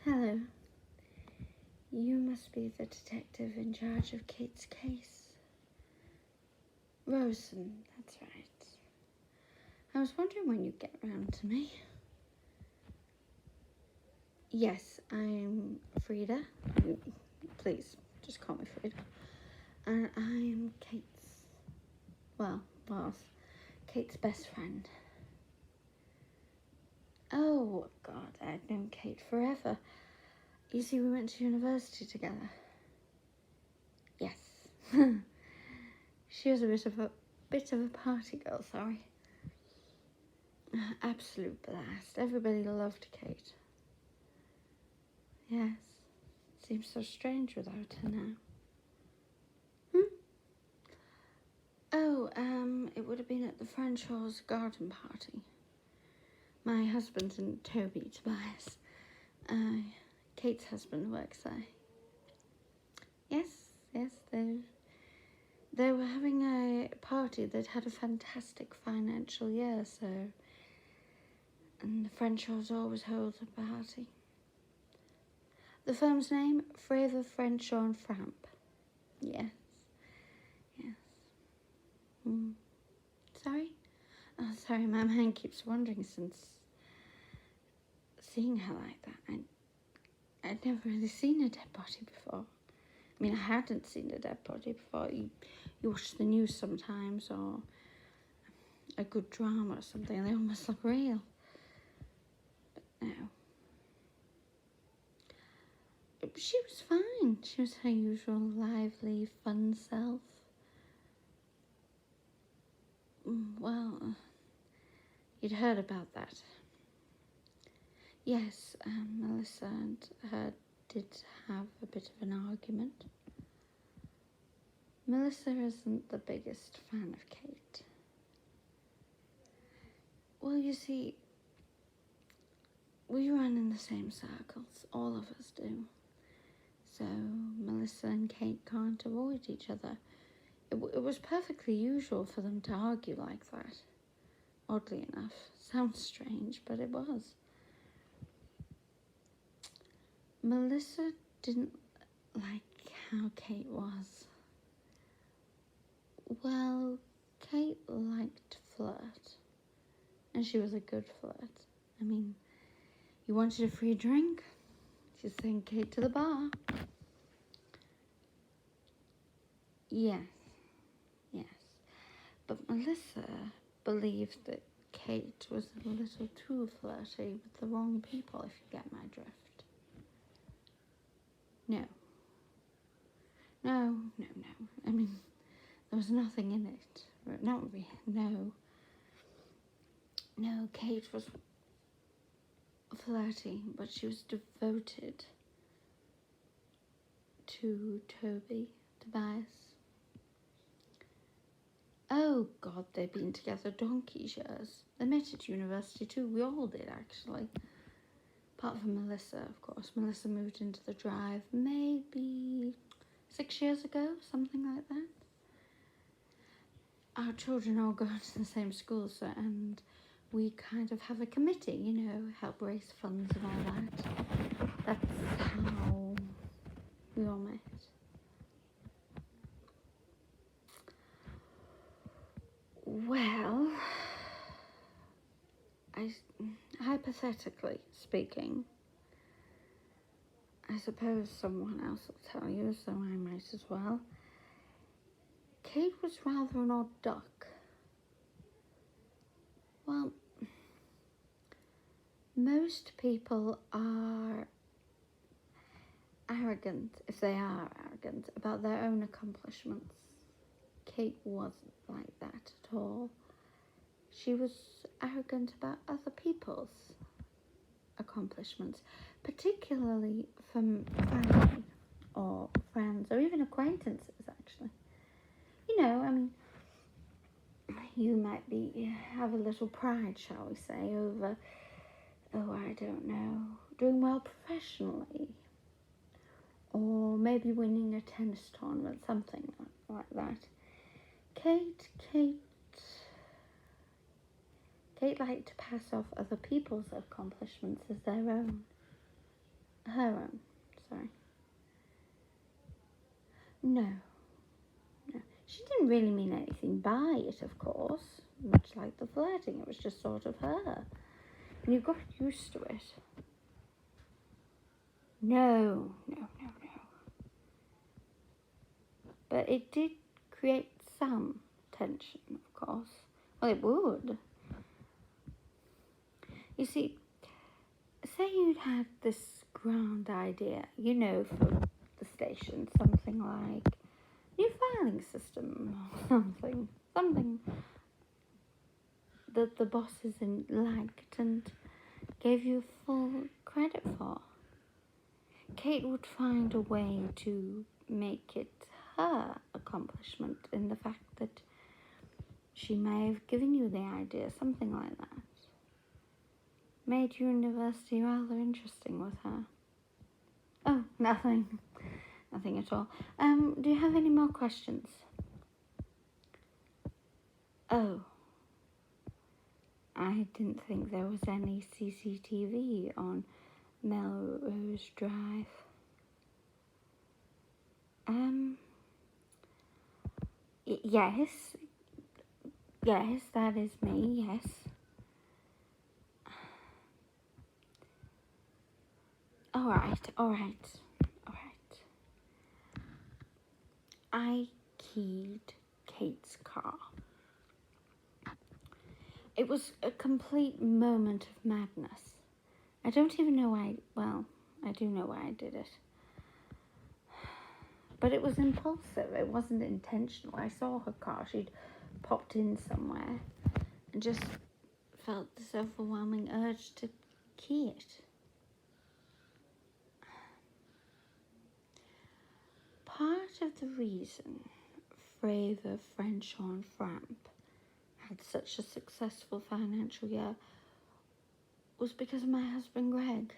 Hello. You must be the detective in charge of Kate's case. Rosen, that's right. I was wondering when you'd get round to me. Yes, I'm Frieda. Please, just call me Frieda. And I'm Kate's best friend. Oh, God, I've known Kate forever. You see, we went to university together. Yes. She was a bit of a party girl, sorry. Absolute blast. Everybody loved Kate. Yes. Seems so strange without her now. It would have been at the Frenshaw's garden party. My husband and Tobias. Kate's husband works there. Yes, they were having a party that had a fantastic financial year, and the Frenshaw's always holds a party. The firm's name, Fraser, Frenshaw and Framp. Yes. Sorry? Oh, sorry, my mind keeps wandering since seeing her like that. I'd never really seen a dead body before. I mean, I hadn't seen a dead body before. You watch the news sometimes, or a good drama or something, they almost look real. But no. She was fine. She was her usual lively, fun self. Well, you'd heard about that. Yes, Melissa and her did have a bit of an argument. Melissa isn't the biggest fan of Kate. Well, you see, we run in the same circles, all of us do. So Melissa and Kate can't avoid each other. It was perfectly usual for them to argue like that. Oddly enough. Sounds strange, but it was. Melissa didn't like how Kate was. Well, Kate liked to flirt. And she was a good flirt. I mean, you wanted a free drink? Just send Kate to the bar. Yes. But Melissa believed that Kate was a little too flirty with the wrong people, if you get my drift. No. I mean, there was nothing in it. Not really. No, Kate was flirty, but she was devoted to Tobias. Oh, God, they've been together donkey's years. They met at university too. We all did, actually. Apart from Melissa, of course. Melissa moved into the drive maybe 6 years ago, something like that. Our children all go to the same school, and we kind of have a committee, help raise funds and all that. That's how we all met. Well, hypothetically speaking, I suppose someone else will tell you, so I might as well. Kate was rather an odd duck. Well, most people are arrogant, if they are arrogant, about their own accomplishments. Kate wasn't like that at all. She was arrogant about other people's accomplishments, particularly from family or friends or even acquaintances, actually. I mean, you might have a little pride, shall we say, over, doing well professionally, or maybe winning a tennis tournament, something like that. Kate liked to pass off other people's accomplishments as their own. Her own, sorry. No. No. She didn't really mean anything by it, of course. Much like the flirting, it was just sort of her. And you got used to it. No. But it did create some tension, of course. Well, it would. You see, say you'd had this grand idea, for the station, something like new filing system or something that the bosses liked and gave you full credit for. Kate would find a way to make it her accomplishment in the fact that she may have given you the idea, something like that. Made university rather interesting with her. Oh, nothing. Nothing at all. Do you have any more questions? Oh. I didn't think there was any CCTV on Melrose Drive. Yes. Yes, that is me, yes. All right. I keyed Kate's car. It was a complete moment of madness. I don't even know why, I do know why I did it. But it was impulsive, it wasn't intentional. I saw her car, she'd popped in somewhere and just felt this overwhelming urge to key it. Part of the reason Freda, Frenshaw and Framp had such a successful financial year was because of my husband Greg.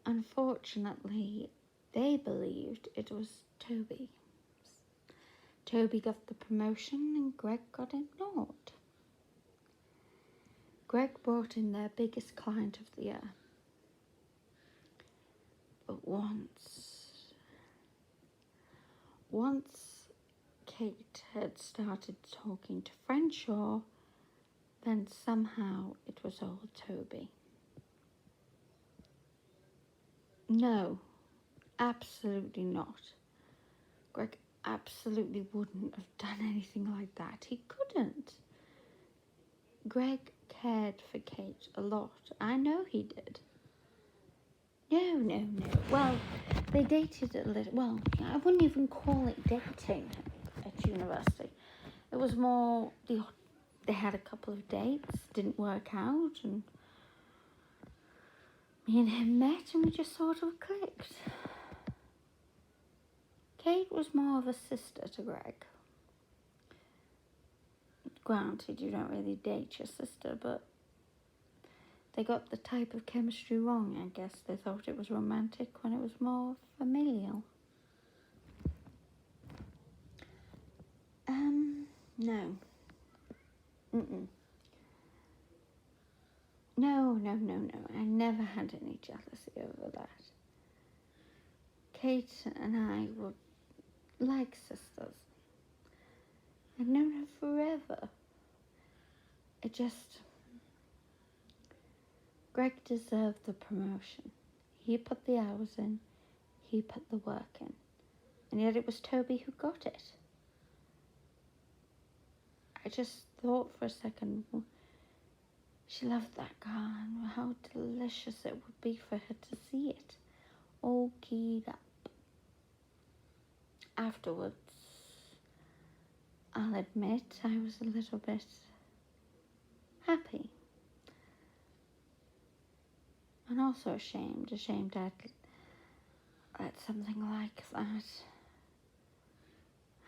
Unfortunately, they believed it was Toby. Toby got the promotion and Greg got ignored. Greg brought in their biggest client of the year. But once Kate had started talking to Frenshaw, then somehow it was all Toby. No, absolutely not. Greg absolutely wouldn't have done anything like that. He couldn't. Greg cared for Kate a lot. I know he did. No. Well, they dated a little. Well, I wouldn't even call it dating at university. It was more, they had a couple of dates, didn't work out, and me and him met and we just sort of clicked. Kate was more of a sister to Greg. Granted, you don't really date your sister, but they got the type of chemistry wrong, I guess. They thought it was romantic when it was more familial. No. No. I never had any jealousy over that. Kate and I were like sisters. I've known her forever. Greg deserved the promotion. He put the hours in, he put the work in, and yet it was Toby who got it. I just thought for a second, she loved that car and how delicious it would be for her to see it all keyed up. Afterwards, I'll admit I was a little bit happy. And also ashamed I'd let something like that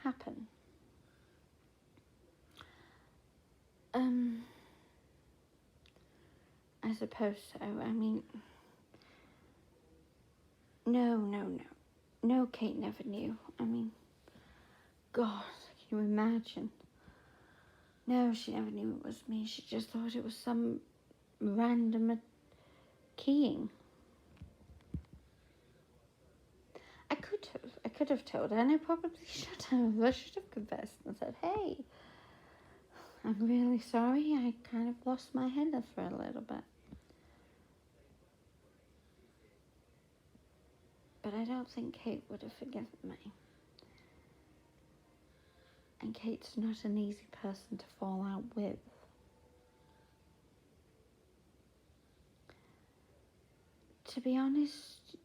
happen. I suppose so. I mean, no, Kate never knew. I mean, God, can you imagine? No, she never knew it was me. She just thought it was some random keying. I could have told her, and I probably should have. I should have confessed and said, hey, I'm really sorry. I kind of lost my head for a little bit. But I don't think Kate would have forgiven me. And Kate's not an easy person to fall out with. To be honest,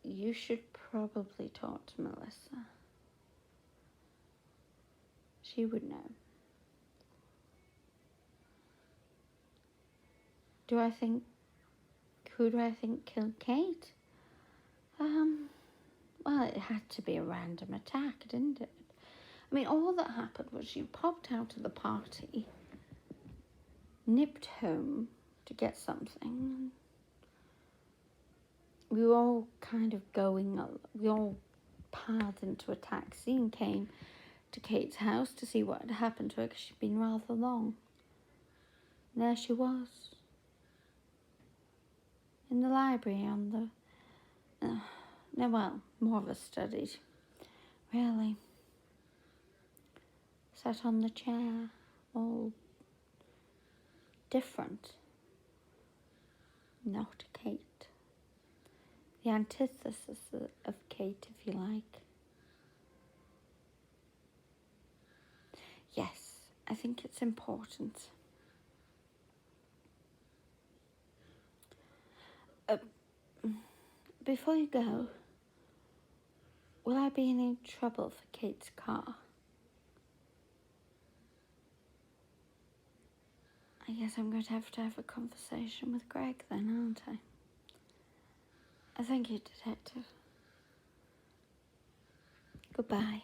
you should probably talk to Melissa. She would know. Who do I think killed Kate? Well, it had to be a random attack, didn't it? I mean, all that happened was you popped out of the party, nipped home to get something. We were all kind of we all piled into a taxi and came to Kate's house to see what had happened to her because she'd been rather long. And there she was, in the library on the, more of a study, really. Sat on the chair, all different. Not Kate. The antithesis of Kate, if you like. Yes, I think it's important. Before you go, will I be in any trouble for Kate's car? I guess I'm going to have a conversation with Greg then, aren't I? Thank you, Detective. Goodbye.